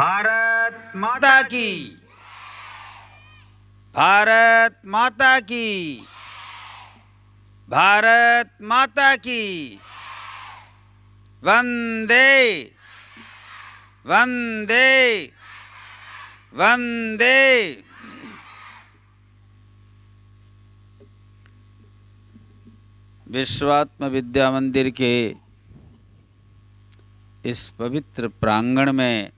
भारत माता की, भारत माता की, भारत माता की। वंदे वंदे वंदे। विश्वात्म विद्या मंदिर के इस पवित्र प्रांगण में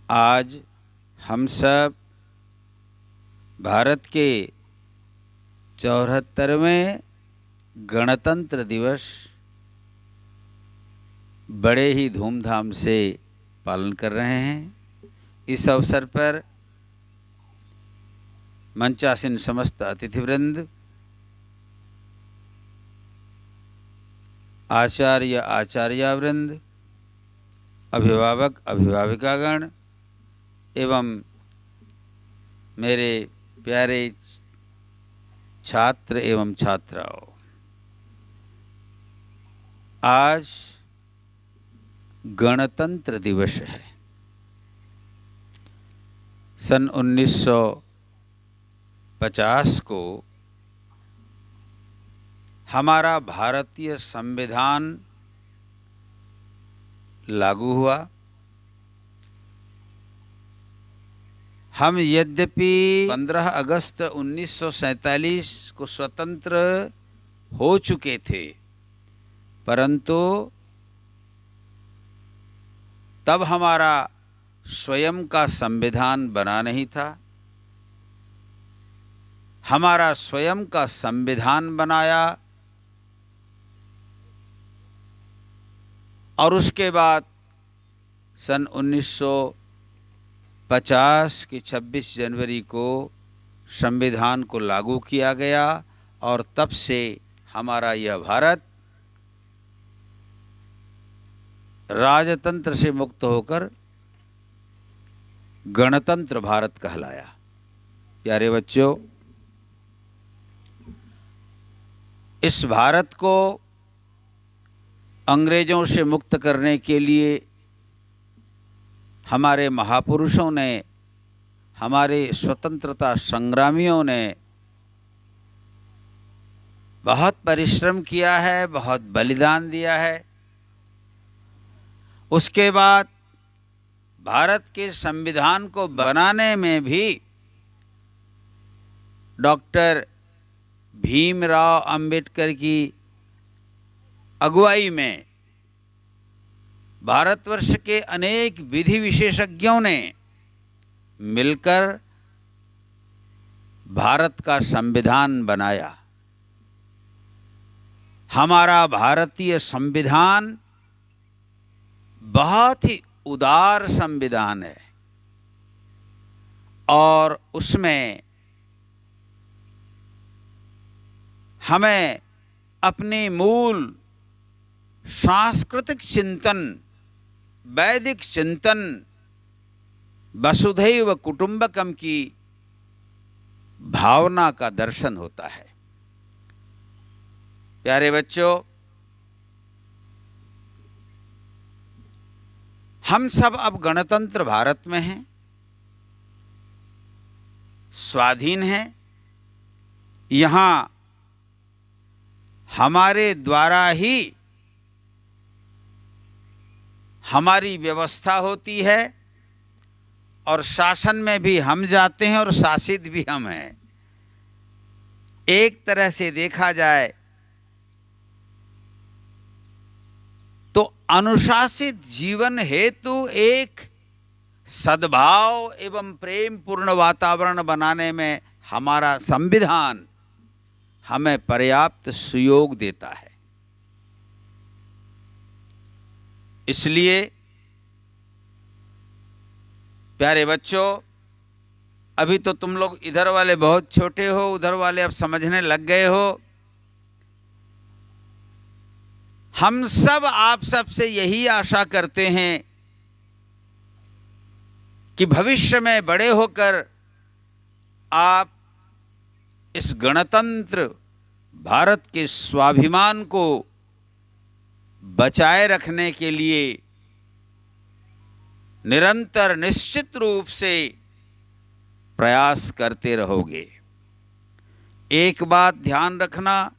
आज हम सब भारत के 74वें गणतंत्र दिवस बड़े ही धूमधाम से पालन कर रहे हैं। इस अवसर पर मंचासीन समस्त अतिथिवृंद, आचार्य आचार्यावृंद, अभिभावक अभिभाविकागण एवं मेरे प्यारे छात्र एवं छात्राओं, आज गणतंत्र दिवस है। सन 1950 को हमारा भारतीय संविधान लागू हुआ। हम यद्यपि 15 अगस्त 1947 को स्वतंत्र हो चुके थे, परंतु तब हमारा स्वयं का संविधान बना नहीं था। हमारा स्वयं का संविधान बनाया और उसके बाद सन 1950 की 26 जनवरी को संविधान को लागू किया गया और तब से हमारा यह भारत राजतंत्र से मुक्त होकर गणतंत्र भारत कहलाया। प्यारे बच्चों, इस भारत को अंग्रेजों से मुक्त करने के लिए हमारे महापुरुषों ने, हमारे स्वतंत्रता संग्रामियों ने बहुत परिश्रम किया है, बहुत बलिदान दिया है। उसके बाद भारत के संविधान को बनाने में भी डॉक्टर भीमराव अंबेडकर की अगुवाई में भारतवर्ष के अनेक विधि विशेषज्ञों ने मिलकर भारत का संविधान बनाया। हमारा भारतीय संविधान बहुत ही उदार संविधान है और उसमें हमें अपने मूल सांस्कृतिक चिंतन, वैदिक चिंतन, वसुधैव कुटुंबकम की भावना का दर्शन होता है। प्यारे बच्चों, हम सब अब गणतंत्र भारत में हैं, स्वाधीन हैं। यहाँ हमारे द्वारा ही हमारी व्यवस्था होती है और शासन में भी हम जाते हैं और शासित भी हम हैं। एक तरह से देखा जाए तो अनुशासित जीवन हेतु एक सद्भाव एवं प्रेम पूर्ण वातावरण बनाने में हमारा संविधान हमें पर्याप्त सुयोग देता है। इसलिए प्यारे बच्चों, अभी तो तुम लोग इधर वाले बहुत छोटे हो, उधर वाले अब समझने लग गए हो। हम सब आप सब से यही आशा करते हैं कि भविष्य में बड़े होकर आप इस गणतंत्र भारत के स्वाभिमान को बचाए रखने के लिए निरंतर निश्चित रूप से प्रयास करते रहोगे। एक बात ध्यान रखना,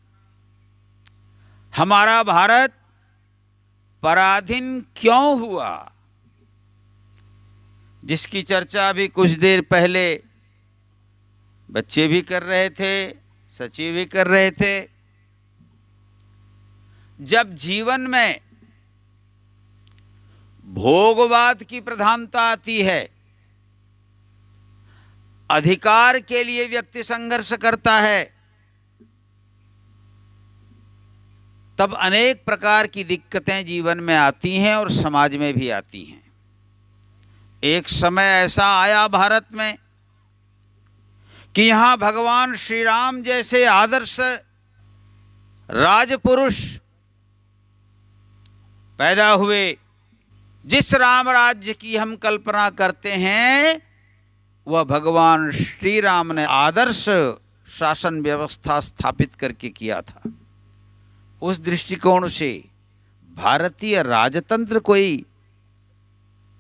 हमारा भारत पराधीन क्यों हुआ, जिसकी चर्चा अभी कुछ देर पहले बच्चे भी कर रहे थे, सचिव भी कर रहे थे। जब जीवन में भोगवाद की प्रधानता आती है, अधिकार के लिए व्यक्ति संघर्ष करता है, तब अनेक प्रकार की दिक्कतें जीवन में आती हैं और समाज में भी आती हैं। एक समय ऐसा आया भारत में कि यहां भगवान श्री राम जैसे आदर्श राजपुरुष पैदा हुए। जिस राम राज्य की हम कल्पना करते हैं, वह भगवान श्री राम ने आदर्श शासन व्यवस्था स्थापित करके किया था। उस दृष्टिकोण से भारतीय राजतंत्र कोई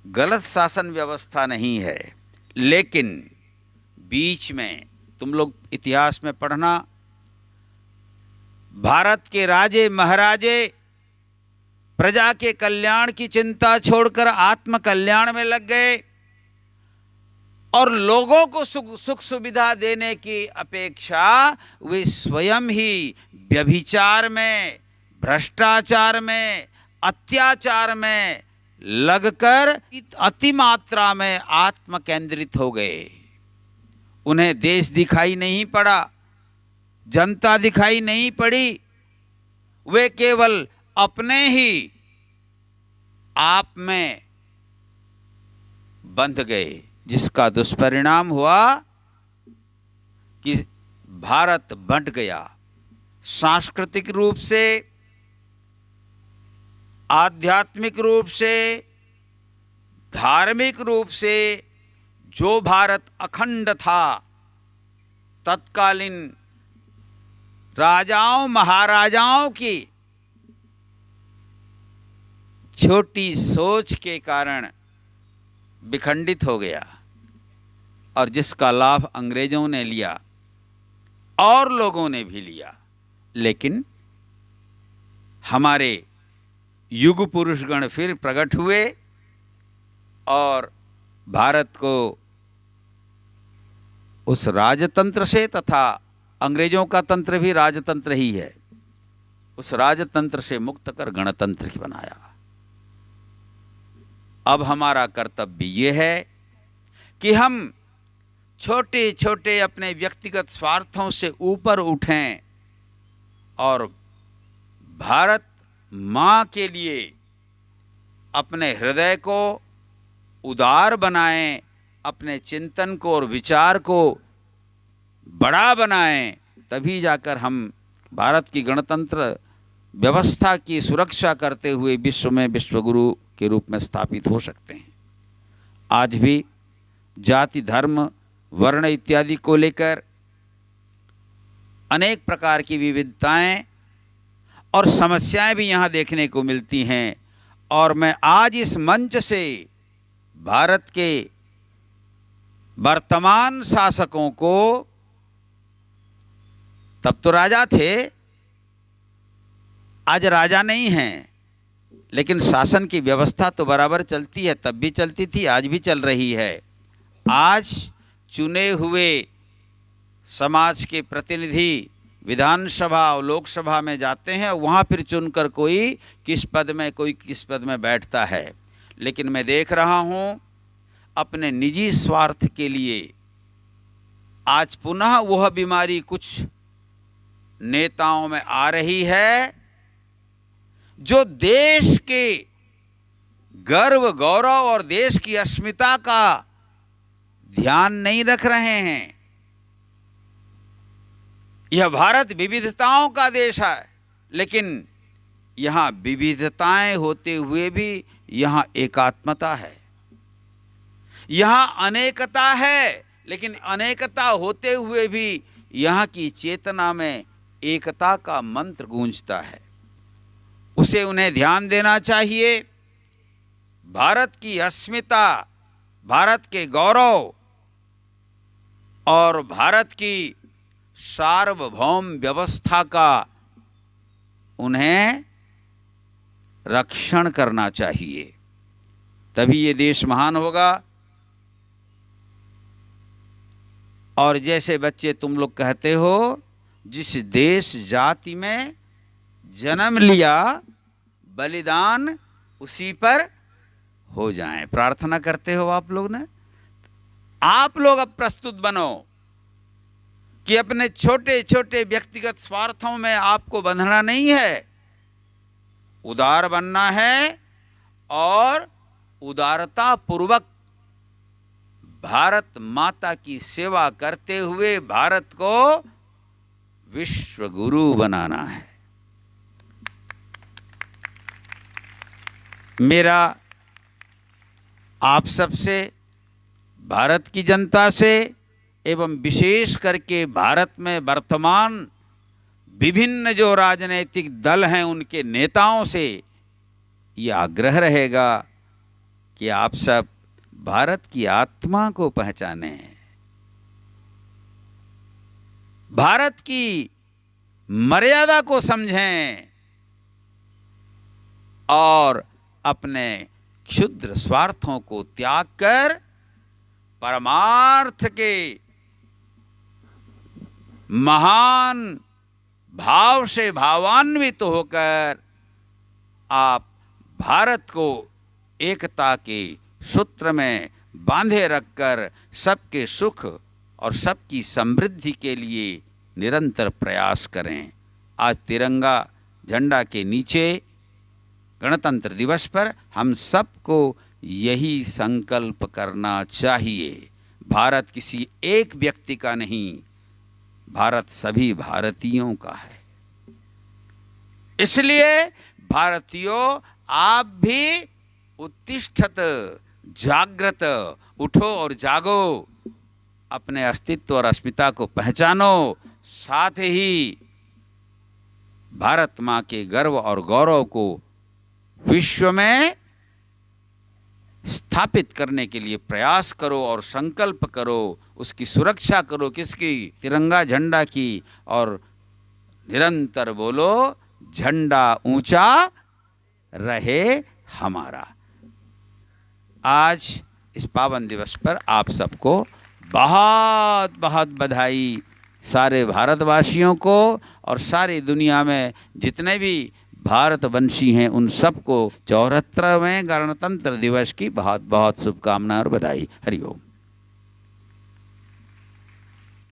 गलत शासन व्यवस्था नहीं है, लेकिन बीच में तुम लोग इतिहास में पढ़ना, भारत के राजे महाराजे प्रजा के कल्याण की चिंता छोड़कर आत्म कल्याण में लग गए और लोगों को सुख सुविधा देने की अपेक्षा वे स्वयं ही व्यभिचार में, भ्रष्टाचार में, अत्याचार में लगकर अति मात्रा में आत्म केंद्रित हो गए। उन्हें देश दिखाई नहीं पड़ा, जनता दिखाई नहीं पड़ी, वे केवल अपने ही आप में बंध गए, जिसका दुष्परिणाम हुआ कि भारत बंट गया। सांस्कृतिक रूप से, आध्यात्मिक रूप से, धार्मिक रूप से जो भारत अखंड था, तत्कालीन राजाओं महाराजाओं की छोटी सोच के कारण विखंडित हो गया और जिसका लाभ अंग्रेजों ने लिया और लोगों ने भी लिया। लेकिन हमारे युग पुरुषगण फिर प्रकट हुए और भारत को उस राजतंत्र से, तथा अंग्रेजों का तंत्र भी राजतंत्र ही है, उस राजतंत्र से मुक्त कर गणतंत्र की बनाया। अब हमारा कर्तव्य ये है कि हम छोटे छोटे अपने व्यक्तिगत स्वार्थों से ऊपर उठें और भारत माँ के लिए अपने हृदय को उदार बनाएं, अपने चिंतन को और विचार को बड़ा बनाएं, तभी जाकर हम भारत की गणतंत्र व्यवस्था की सुरक्षा करते हुए विश्व में विश्वगुरु के रूप में स्थापित हो सकते हैं। आज भी जाति, धर्म, वर्ण इत्यादि को लेकर अनेक प्रकार की विविधताएं और समस्याएं भी यहाँ देखने को मिलती हैं, और मैं आज इस मंच से भारत के वर्तमान शासकों को, तब तो राजा थे, आज राजा नहीं हैं, लेकिन शासन की व्यवस्था तो बराबर चलती है, तब भी चलती थी, आज भी चल रही है। आज चुने हुए समाज के प्रतिनिधि विधानसभा और लोकसभा में जाते हैं, वहाँ फिर चुनकर कोई किस पद में, कोई किस पद में बैठता है। लेकिन मैं देख रहा हूँ अपने निजी स्वार्थ के लिए आज पुनः वह बीमारी कुछ नेताओं में आ रही है, जो देश के गर्व, गौरव और देश की अस्मिता का ध्यान नहीं रख रहे हैं। यह भारत विविधताओं का देश है, लेकिन यहाँ विविधताएं होते हुए भी यहाँ एकात्मता है। यहाँ अनेकता है, लेकिन अनेकता होते हुए भी यहाँ की चेतना में एकता का मंत्र गूंजता है। उसे उन्हें ध्यान देना चाहिए। भारत की अस्मिता, भारत के गौरव और भारत की सार्वभौम व्यवस्था का उन्हें रक्षण करना चाहिए, तभी ये देश महान होगा। और जैसे बच्चे तुम लोग कहते हो, जिस देश जाति में जन्म लिया बलिदान उसी पर हो जाएं, प्रार्थना करते हो आप लोग ने। आप लोग अब प्रस्तुत बनो कि अपने छोटे छोटे व्यक्तिगत स्वार्थों में आपको बंधना नहीं है, उदार बनना है और उदारता पूर्वक भारत माता की सेवा करते हुए भारत को विश्व गुरु बनाना है। मेरा आप सबसे, भारत की जनता से एवं विशेष करके भारत में वर्तमान विभिन्न जो राजनीतिक दल हैं उनके नेताओं से ये आग्रह रहेगा कि आप सब भारत की आत्मा को पहचानें, भारत की मर्यादा को समझें और अपने क्षुद्र स्वार्थों को त्याग कर परमार्थ के महान भाव से भावान्वित होकर आप भारत को एकता के सूत्र में बांधे रखकर सबके सुख और सबकी समृद्धि के लिए निरंतर प्रयास करें। आज तिरंगा झंडा के नीचे गणतंत्र दिवस पर हम सबको यही संकल्प करना चाहिए। भारत किसी एक व्यक्ति का नहीं, भारत सभी भारतीयों का है। इसलिए भारतीयों, आप भी उत्तिष्ठत, जागृत, उठो और जागो, अपने अस्तित्व और अस्मिता को पहचानो, साथ ही भारत माँ के गर्व और गौरव को विश्व में स्थापित करने के लिए प्रयास करो और संकल्प करो, उसकी सुरक्षा करो, किसकी? तिरंगा झंडा की। और निरंतर बोलो, झंडा ऊंचा रहे हमारा। आज इस पावन दिवस पर आप सबको बहुत बहुत बधाई, सारे भारतवासियों को और सारी दुनिया में जितने भी भारतवंशी हैं उन सबको 74वें गणतंत्र दिवस की बहुत बहुत शुभकामनाएं और बधाई। हरि ओम।